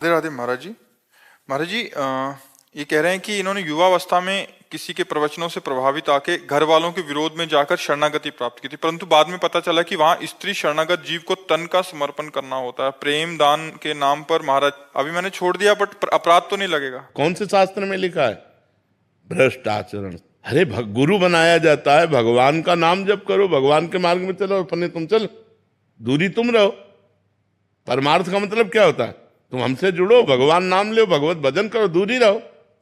राधे राधे महाराज जी। महाराज जी, ये कह रहे हैं कि इन्होंने युवावस्था में किसी के प्रवचनों से प्रभावित आके घर वालों के विरोध में जाकर शरणागति प्राप्त की थी, परंतु बाद में पता चला कि वहां स्त्री शरणागत जीव को तन का समर्पण करना होता है प्रेम दान के नाम पर। महाराज अभी मैंने छोड़ दिया, बट अपराध तो नहीं लगेगा? कौन से शास्त्र में लिखा है भ्रष्ट आचरण? अरे गुरु बनाया जाता है, भगवान का नाम जप करो, भगवान के मार्ग में चलो, अपने तुम चलो, दूरी तुम रहो। परमार्थ का मतलब क्या होता है? तुम हमसे जुड़ो, भगवान नाम लो, भगवत भजन करो, दूरी रहो।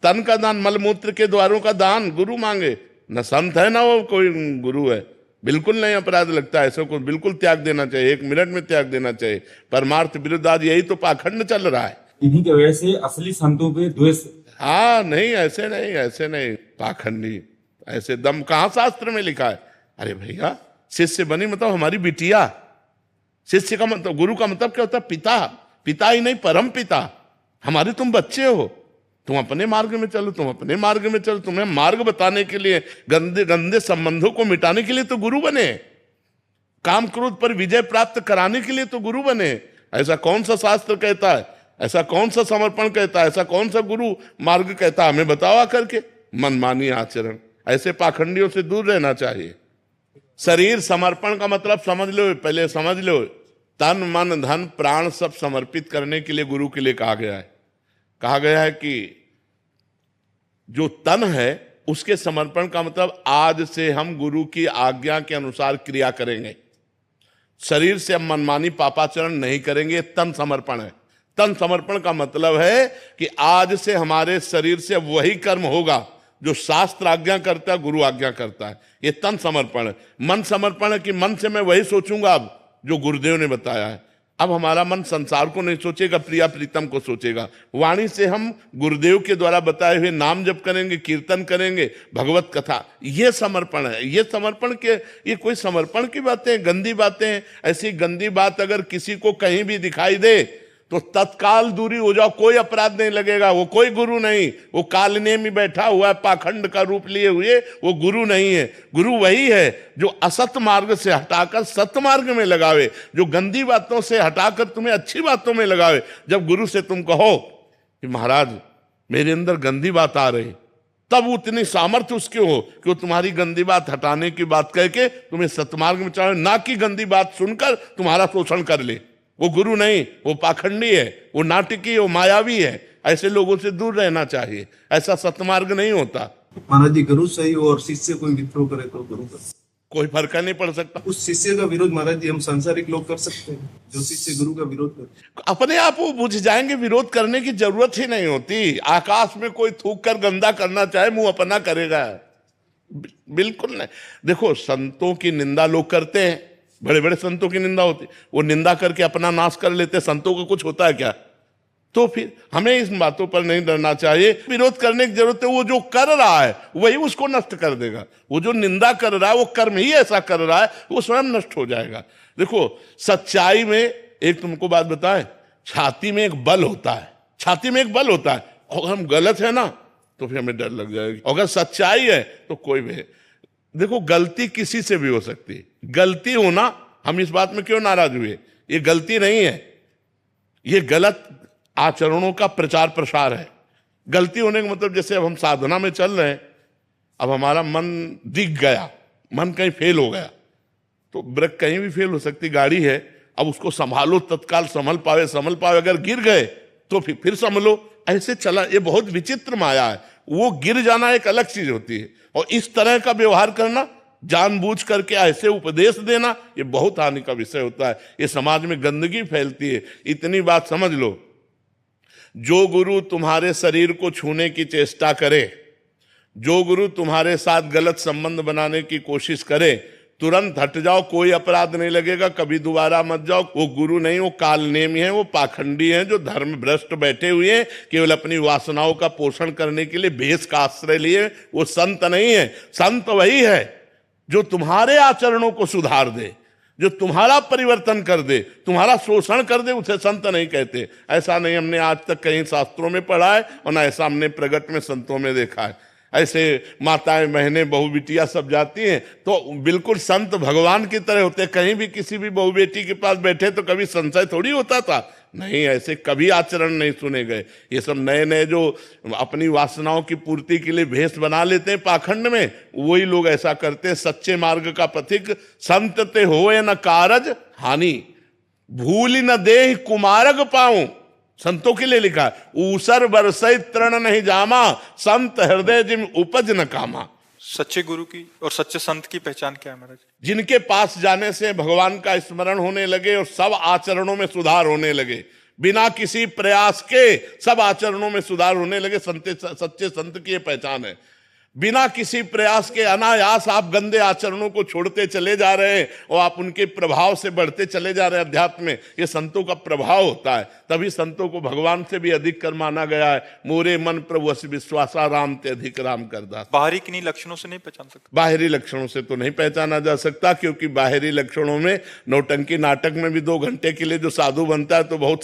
तन का दान, मलमूत्र के द्वारों का दान गुरु मांगे, न संत है ना वो कोई गुरु है। बिल्कुल नहीं अपराध लगता है, ऐसे को बिल्कुल त्याग देना चाहिए, 1 मिनट में त्याग देना चाहिए। परमार्थ विरुद्ध आज यही तो पाखंड चल रहा है। इन्हीं की वजह से असली संतों पे द्वेष। हाँ नहीं, ऐसे नहीं, ऐसे नहीं, पाखंडी ऐसे दम कहाँ शास्त्र में लिखा है? अरे भैया, शिष्य बनी मतलब हमारी बिटिया। शिष्य का मतलब, गुरु का मतलब क्या होता है? पिता। पिता ही नहीं, परम पिता। हमारे तुम बच्चे हो, तुम अपने मार्ग में चलो, तुम अपने मार्ग में चलो। तुम्हें मार्ग बताने के लिए, गंदे गंदे संबंधों को मिटाने के लिए तो गुरु बने, काम क्रोध पर विजय प्राप्त कराने के लिए तो गुरु बने। ऐसा कौन सा शास्त्र कहता है? ऐसा कौन सा समर्पण कहता है? ऐसा कौन सा गुरु मार्ग कहता है? हमें बताओ आकर के। मनमानी आचरण, ऐसे पाखंडियों से दूर रहना चाहिए। शरीर समर्पण का मतलब समझ लो, पहले समझ लो। तन मन धन प्राण सब समर्पित करने के लिए गुरु के लिए कहा गया है। कहा गया है कि जो तन है उसके समर्पण का मतलब आज से हम गुरु की आज्ञा के अनुसार क्रिया करेंगे, शरीर से हम मनमानी पापाचरण नहीं करेंगे। तन समर्पण है। तन समर्पण का मतलब है कि आज से हमारे शरीर से वही कर्म होगा जो शास्त्र आज्ञा करता है, गुरु आज्ञा करता है। ये तन समर्पण है। मन समर्पण है कि मन से मैं वही सोचूंगा अब जो गुरुदेव ने बताया है। अब हमारा मन संसार को नहीं सोचेगा, प्रिया प्रीतम को सोचेगा। वाणी से हम गुरुदेव के द्वारा बताए हुए नाम जप करेंगे, कीर्तन करेंगे, भगवत कथा। ये समर्पण है। ये समर्पण के, ये कोई समर्पण की बातें, गंदी बातें। ऐसी गंदी बात अगर किसी को कहीं भी दिखाई दे तो तत्काल दूरी हो जाओ, कोई अपराध नहीं लगेगा। वो कोई गुरु नहीं, वो कालने में बैठा हुआ है, पाखंड का रूप लिए हुए, वो गुरु नहीं है। गुरु वही है जो असत मार्ग से हटाकर सत मार्ग में लगावे, जो गंदी बातों से हटाकर तुम्हें अच्छी बातों में लगावे। जब गुरु से तुम कहो कि महाराज मेरे अंदर गंदी बात आ रही, तब उतनी सामर्थ्य उसके हो कि वो तुम्हारी गंदी बात हटाने की बात कह के तुम्हें सतमार्ग में चढ़ाए, ना कि गंदी बात सुनकर तुम्हारा शोषण कर ले। वो गुरु नहीं, वो पाखंडी है, वो नाटकी है, वो मायावी है। ऐसे लोगों से दूर रहना चाहिए। ऐसा सतमार्ग नहीं होता। महाराज जी, गुरु सही हो और शिष्य कोई विद्रोह करे तो गुरु का कोई फर्क नहीं पड़ सकता। उस शिष्य का विरोध महाराज जी हम सांसारिक लोग कर सकते हैं, जो शिष्य गुरु का विरोध करते अपने आप वो बुझ जाएंगे, विरोध करने की जरूरत ही नहीं होती। आकाश में कोई थूक कर गंदा करना चाहे, मुंह अपना करेगा? बिल्कुल नहीं। देखो, संतों की निंदा लोग करते हैं, बड़े बड़े संतों की निंदा होती, वो निंदा करके अपना नाश कर लेते। संतों को कुछ होता है क्या? तो फिर हमें इस बातों पर नहीं डरना चाहिए। विरोध करने की जरूरत है। वो जो कर रहा है वही उसको नष्ट कर देगा। वो जो निंदा कर रहा है वो कर्म ही ऐसा कर रहा है, वो स्वयं नष्ट हो जाएगा। देखो, सच्चाई में एक तुमको बात बताएं, छाती में एक बल होता है। छाती में एक बल होता है। अगर हम गलत है ना तो फिर हमें डर लग जाएगी। अगर सच्चाई है तो कोई भी। देखो, गलती किसी से भी हो सकती है। गलती होना, हम इस बात में क्यों नाराज हुए? ये गलती नहीं है, ये गलत आचरणों का प्रचार प्रसार है। गलती होने का मतलब, जैसे अब हम साधना में चल रहे हैं, अब हमारा मन दिख गया, मन कहीं फेल हो गया, तो ब्रेक कहीं भी फेल हो सकती। गाड़ी है, अब उसको संभालो, तत्काल संभल पावे। अगर गिर गए तो फिर संभलो। ऐसे चला। ये बहुत विचित्र माया है। वो गिर जाना एक अलग चीज होती है, और इस तरह का व्यवहार करना, जानबूझ करके ऐसे उपदेश देना, ये बहुत हानि का विषय होता है। ये समाज में गंदगी फैलती है। इतनी बात समझ लो, जो गुरु तुम्हारे शरीर को छूने की चेष्टा करे, जो गुरु तुम्हारे साथ गलत संबंध बनाने की कोशिश करे, तुरंत हट जाओ, कोई अपराध नहीं लगेगा। कभी दोबारा मत जाओ। वो गुरु नहीं, वो कालनेमी है, वो पाखंडी है, जो धर्म भ्रष्ट बैठे हुए हैं, केवल अपनी वासनाओं का पोषण करने के लिए भेष का आश्रय लिए। वो संत नहीं है। संत वही है जो तुम्हारे आचरणों को सुधार दे, जो तुम्हारा परिवर्तन कर दे, तुम्हारा शोषण कर दे, उसे संत नहीं कहते। ऐसा नहीं हमने आज तक कहीं शास्त्रों में पढ़ा है, और ना ऐसा हमने प्रगट में संतों में देखा है। ऐसे माताएं बहनें बहू बेटियां सब जाती हैं तो बिल्कुल संत भगवान की तरह होते हैं। कहीं भी किसी भी बहू बेटी के पास बैठे तो कभी संशय थोड़ी होता था, नहीं, ऐसे कभी आचरण नहीं सुने गए। ये सब नए नए जो अपनी वासनाओं की पूर्ति के लिए भेष बना लेते हैं पाखंड में, वही लोग ऐसा करते हैं। सच्चे मार्ग का पथिक संत ते होए न कारज हानि, भूल न देह कुमारग पाऊं, संतों के लिए लिखा है। ऊसर बरसई तृण नहीं जामा, संत हृदय जिम उपज न कामा। सच्चे गुरु की और सच्चे संत की पहचान क्या है महाराज? जिनके पास जाने से भगवान का स्मरण होने लगे और सब आचरणों में सुधार होने लगे, बिना किसी प्रयास के सब आचरणों में सुधार होने लगे, सच्चे संत की ये पहचान है। बिना किसी प्रयास के अनायास आप गंदे आचरणों को छोड़ते चले जा रहे हैं और आप उनके प्रभाव से बढ़ते चले जा रहे हैं अध्यात्म में। ये संतों का प्रभाव होता है, तभी संतों को भगवान से भी अधिक कर माना गया है। मोरे मन प्रभु अस विश्वासा, राम ते अधिक राम करदास। बाहरी किन्हीं लक्षणों से नहीं पहचान सकते? बाहरी लक्षणों से तो नहीं पहचाना जा सकता, क्योंकि बाहरी लक्षणों में नौटंकी नाटक में भी 2 घंटे के लिए जो साधु बनता है तो बहुत